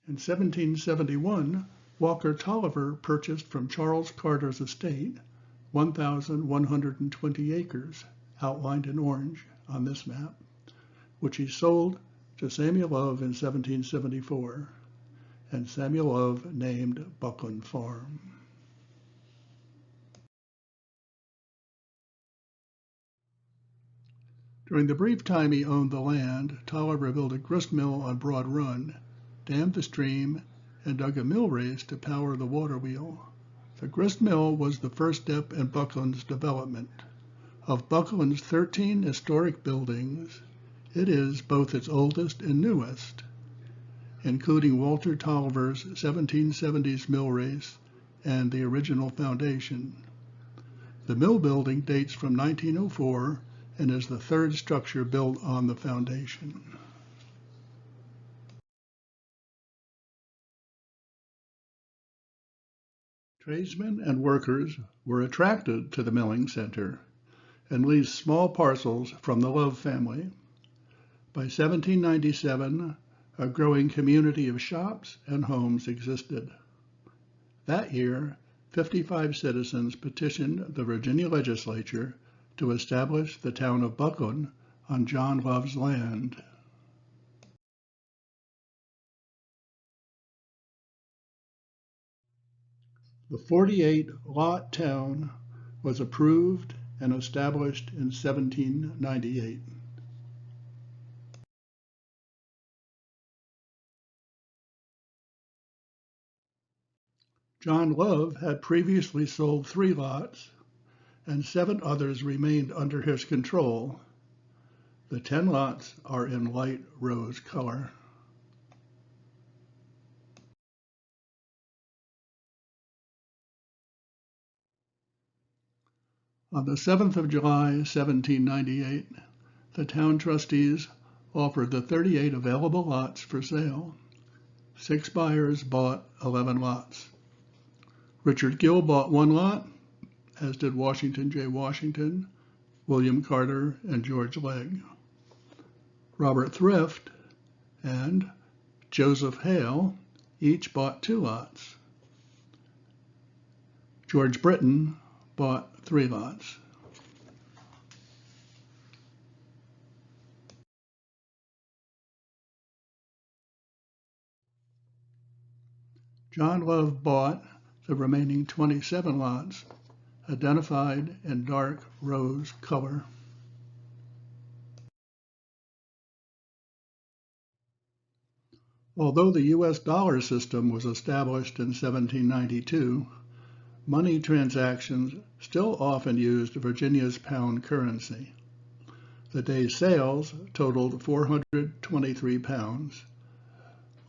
In 1771, Walker Tolliver purchased from Charles Carter's estate 1,120 acres, outlined in orange on this map, which he sold to Samuel Love in 1774, and Samuel Love named Buckland Farm. During the brief time he owned the land, Tolliver built a grist mill on Broad Run, dammed the stream, and dug a mill race to power the water wheel. The grist mill was the first step in Buckland's development. Of Buckland's 13 historic buildings, it is both its oldest and newest, including Walter Tolliver's 1770s mill race and the original foundation. The mill building dates from 1904 and is the third structure built on the foundation. Tradesmen and workers were attracted to the milling center and leased small parcels from the Love family. By 1797, a growing community of shops and homes existed. That year, 55 citizens petitioned the Virginia legislature to establish the town of Buckland on John Love's land. The 48-lot town was approved and established in 1798. John Love had previously sold 3 lots, and 7 others remained under his control. The 10 lots are in light rose color. On the 7th of July, 1798, the town trustees offered the 38 available lots for sale. 6 buyers bought 11 lots. Richard Gill bought 1 lot, as did Washington J. Washington, William Carter, and George Legg. Robert Thrift and Joseph Hale each bought 2 lots. George Britton bought 3 lots. John Love bought the remaining 27 lots, identified in dark rose color. Although the U.S. dollar system was established in 1792, money transactions still often used Virginia's pound currency. The day's sales totaled 423 pounds.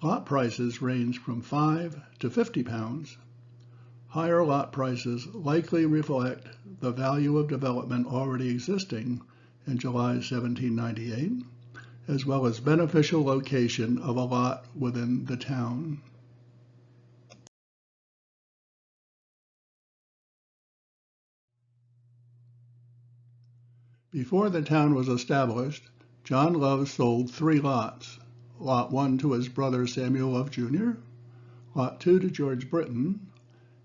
Lot prices ranged from 5 to 50 pounds. Higher lot prices likely reflect the value of development already existing in July 1798, as well as beneficial location of a lot within the town. Before the town was established, John Love sold 3 lots. Lot 1 to his brother Samuel Love Jr., Lot 2 to George Britton,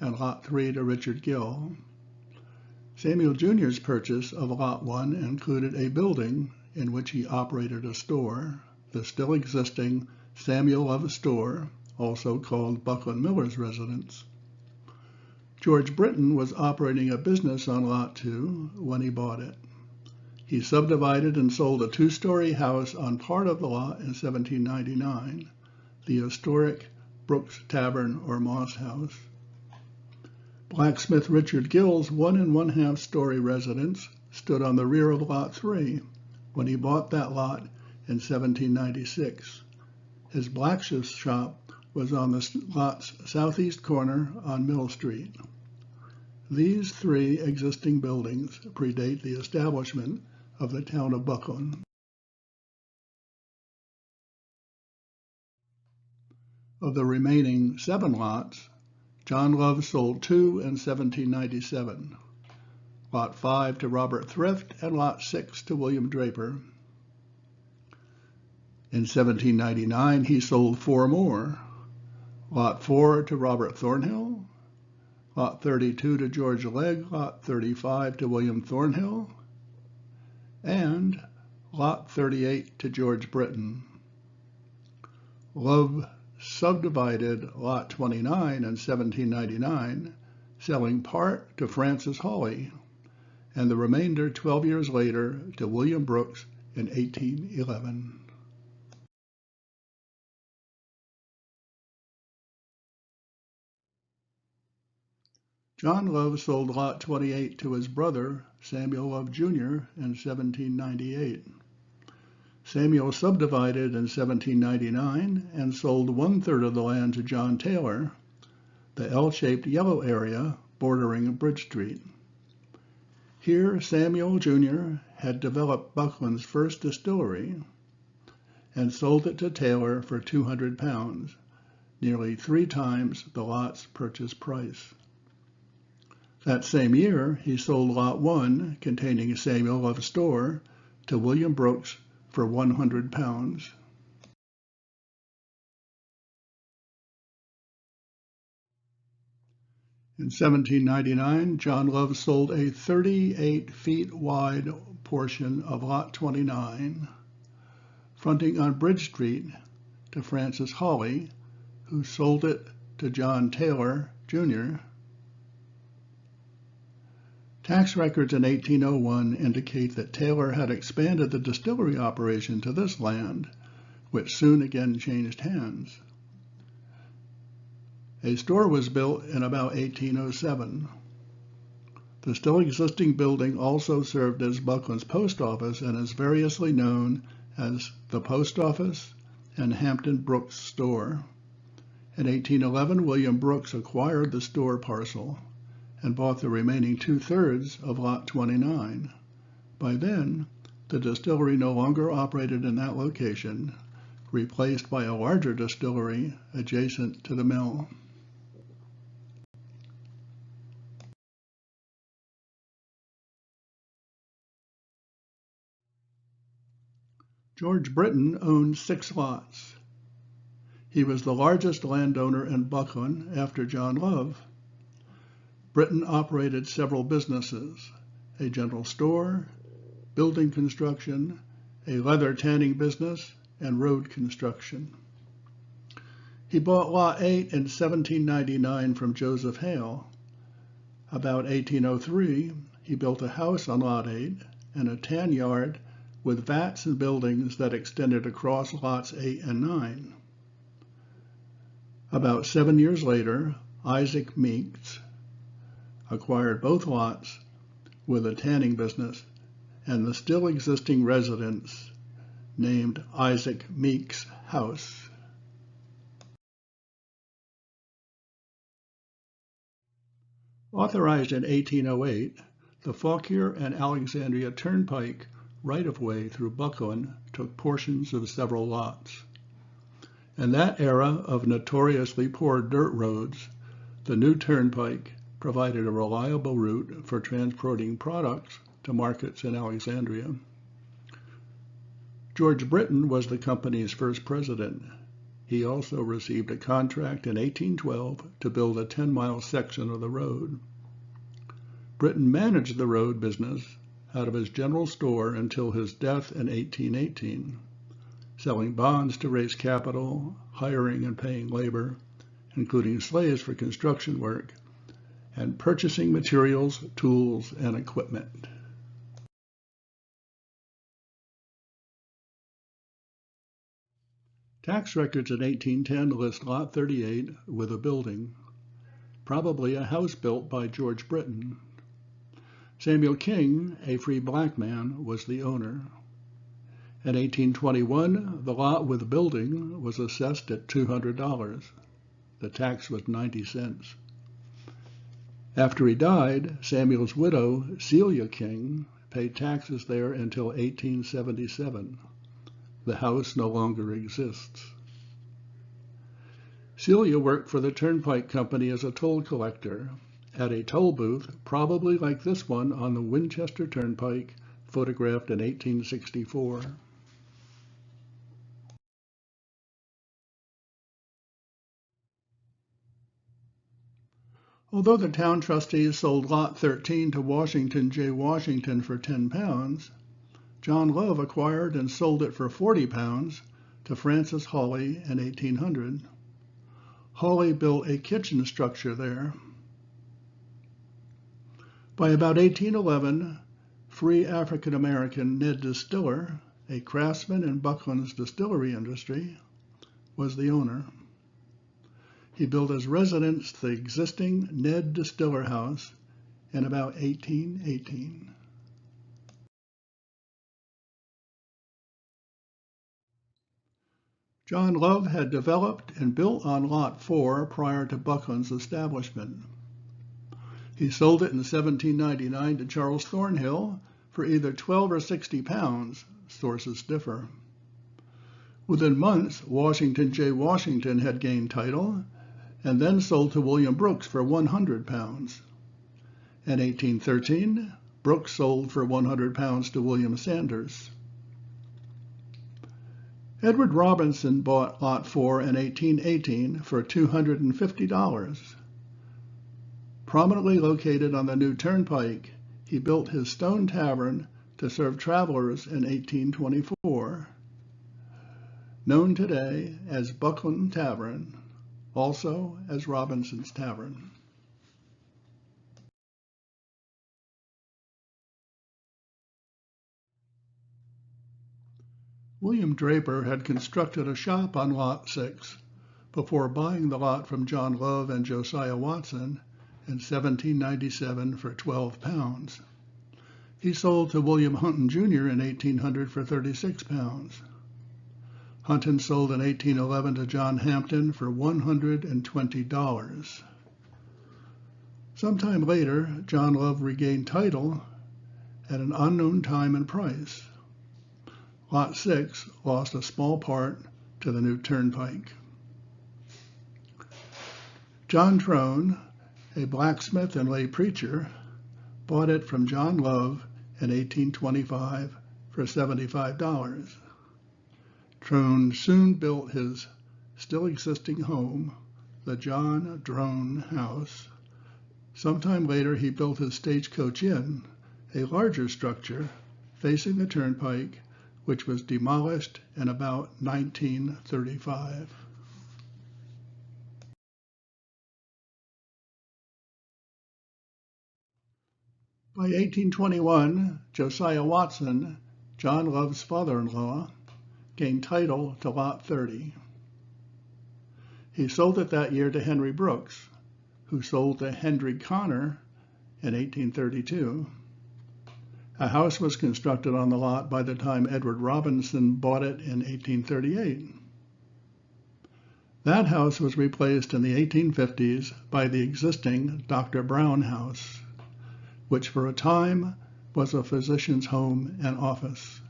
and Lot 3 to Richard Gill. Samuel Jr.'s purchase of Lot 1 included a building in which he operated a store, the still existing Samuel Love Store, also called Buckland Miller's Residence. George Britton was operating a business on Lot 2 when he bought it. He subdivided and sold a 2-story house on part of the lot in 1799, the historic Brooks Tavern or Moss House. Blacksmith Richard Gill's 1 1/2 story residence stood on the rear of Lot 3 when he bought that lot in 1796. His blacksmith shop was on the lot's southeast corner on Mill Street. These 3 existing buildings predate the establishment of the town of Buckland. Of the remaining 7 lots, John Love sold 2 in 1797, Lot 5 to Robert Thrift and Lot 6 to William Draper. In 1799, he sold 4 more, Lot 4 to Robert Thornhill, Lot 32 to George Legg, Lot 35 to William Thornhill, and Lot 38 to George Britton. Love subdivided Lot 29 in 1799, selling part to Francis Hawley, and the remainder 12 years later to William Brooks in 1811. John Love sold Lot 28 to his brother, Samuel Love Jr., in 1798. Samuel subdivided in 1799 and sold 1/3 of the land to John Taylor, the L-shaped yellow area bordering Bridge Street. Here, Samuel Jr. had developed Buckland's first distillery and sold it to Taylor for £200, nearly 3 times the lot's purchase price. That same year, he sold Lot 1, containing Samuel Love's store, to William Brooks for £100. In 1799, John Love sold a 38 feet wide portion of Lot 29, fronting on Bridge Street, to Francis Hawley, who sold it to John Taylor, Jr. Tax records in 1801 indicate that Taylor had expanded the distillery operation to this land, which soon again changed hands. A store was built in about 1807. The still existing building also served as Buckland's post office and is variously known as the Post Office and Hampton Brooks Store. In 1811, William Brooks acquired the store parcel and bought the remaining 2/3 of Lot 29. By then, the distillery no longer operated in that location, replaced by a larger distillery adjacent to the mill. George Britton owned 6 lots. He was the largest landowner in Buckland after John Love. Britton operated several businesses: a general store, building construction, a leather tanning business, and road construction. He bought Lot 8 in 1799 from Joseph Hale. About 1803, he built a house on Lot 8 and a tan yard with vats and buildings that extended across Lots 8 and 9. About 7 years later, Isaac Meeks acquired both lots with a tanning business and the still existing residence named Isaac Meeks House. Authorized in 1808, the Fauquier and Alexandria Turnpike right-of-way through Buckland took portions of several lots. In that era of notoriously poor dirt roads, the new turnpike provided a reliable route for transporting products to markets in Alexandria. George Britton was the company's first president. He also received a contract in 1812 to build a 10-mile section of the road. Britton managed the road business out of his general store until his death in 1818, selling bonds to raise capital, hiring and paying labor, including slaves for construction work, and purchasing materials, tools, and equipment. Tax records in 1810 list Lot 38 with a building, probably a house built by George Britton. Samuel King, a free black man, was the owner. In 1821, the lot with the building was assessed at $200. The tax was 90 cents. After he died, Samuel's widow, Celia King, paid taxes there until 1877. The house no longer exists. Celia worked for the Turnpike Company as a toll collector at a toll booth, probably like this one on the Winchester Turnpike, photographed in 1864. Although the town trustees sold Lot 13 to Washington J. Washington for £10, John Love acquired and sold it for £40 to Francis Hawley in 1800. Hawley built a kitchen structure there. By about 1811, free African-American Ned Distiller, a craftsman in Buckland's distillery industry, was the owner. He built as residence the existing Ned Distiller House in about 1818. John Love had developed and built on Lot 4 prior to Buckland's establishment. He sold it in 1799 to Charles Thornhill for either 12 or 60 pounds, sources differ. Within months, Washington J. Washington had gained title and then sold to William Brooks for 100 pounds. In 1813, Brooks sold for 100 pounds to William Sanders. Edward Robinson bought Lot 4 in 1818 for $250. Prominently located on the new turnpike, he built his stone tavern to serve travelers in 1824. Known today as Buckland Tavern, also as Robinson's Tavern. William Draper had constructed a shop on Lot 6 before buying the lot from John Love and Josiah Watson in 1797 for £12. He sold to William Hunton Jr. in 1800 for £36. Hunton sold in 1811 to John Hampton for $120. Sometime later, John Love regained title at an unknown time and price. Lot 6 lost a small part to the new turnpike. John Trone, a blacksmith and lay preacher, bought it from John Love in 1825 for $75. Trone soon built his still existing home, the John Drone House. Sometime later, he built his Stagecoach Inn, a larger structure facing the turnpike, which was demolished in about 1935. By 1821, Josiah Watson, John Love's father-in-law, gained title to Lot 30. He sold it that year to Henry Brooks, who sold to Henry Connor in 1832. A house was constructed on the lot by the time Edward Robinson bought it in 1838. That house was replaced in the 1850s by the existing Dr. Brown House, which for a time was a physician's home and office.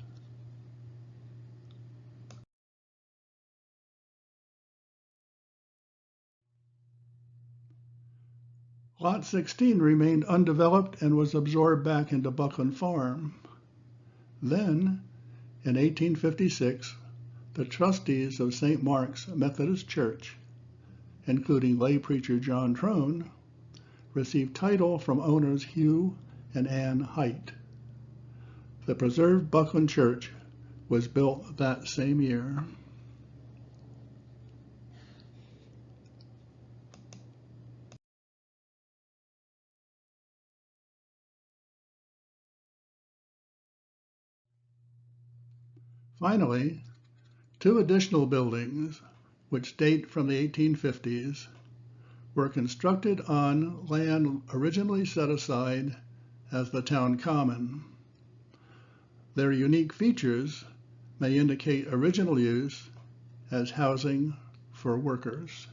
Lot 16 remained undeveloped and was absorbed back into Buckland Farm. Then, in 1856, the trustees of St. Mark's Methodist Church, including lay preacher John Trone, received title from owners Hugh and Ann Height. The preserved Buckland Church was built that same year. Finally, two additional buildings, which date from the 1850s, were constructed on land originally set aside as the town common. Their unique features may indicate original use as housing for workers.